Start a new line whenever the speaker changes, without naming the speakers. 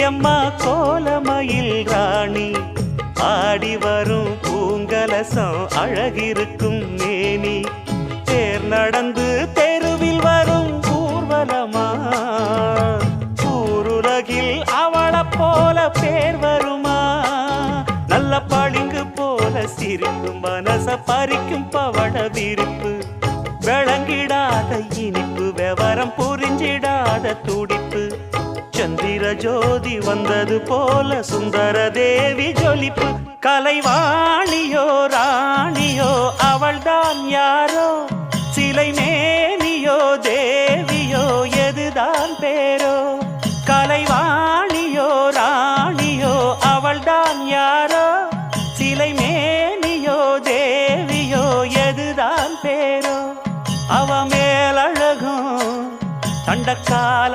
அம்மா கோலமயில் ராணி ஆடி வரும் பூங்கலசம் அழகிருக்கும் மேனி தேர் நடந்து தெருவில் வரும் ஊர்வலமா ஊருலகில் அவளை போல பேர் வருமா நல்ல பளிங்கு போல சிரிக்கும் மனச பறிக்கும் பவள விரிப்பு விளங்கிடாத இனிப்பு விவரம் புரிஞ்சிடாத துடிப்பு சந்திர ஜோதி வந்தது போல சுந்தர தேவி ஜொலிப்பு கலைவாணியோ ராணியோ அவள்தான் யாரோ சிலை மேனியோ தேவியோ எதுதான் பேரோ கலைவாணியோ ராணியோ அவள்தான் யாரோ சிலை மேனியோ தேவியோ எதுதான் பேரோ அவ மேலழகும் தண்டக்கால